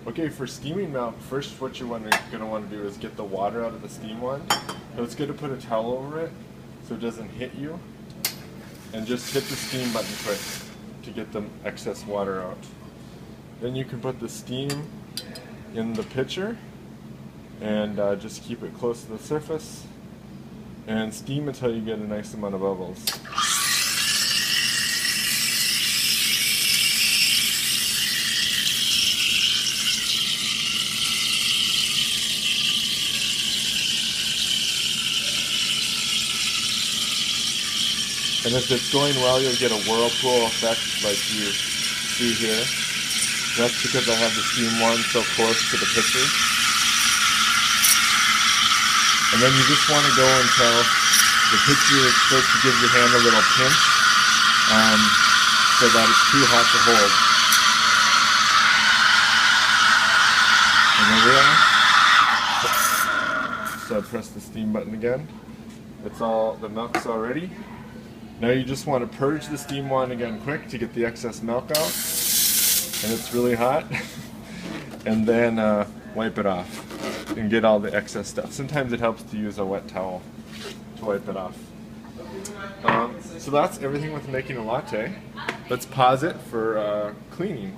Okay, for steaming milk, first what you're gonna want to do is get the water out of the steam one. So it's good to put a towel over it so it doesn't hit you, and just hit the steam button quick to get the excess water out. Then you can put the steam in the pitcher and just keep it close to the surface and steam until you get a nice amount of bubbles. And if it's going well, you'll get a whirlpool effect like you see here. That's because I have the steam one so close to the pitcher. And then you just want to go until the pitcher starts to give your hand a little pinch so that it's too hot to hold. And there we are. So I press the steam button again. The milk's all ready. Now you just want to purge the steam one again quick to get the excess milk out. And it's really hot. And then wipe it off and get all the excess stuff. Sometimes it helps to use a wet towel to wipe it off. So that's everything with making a latte. Let's pause it for cleaning.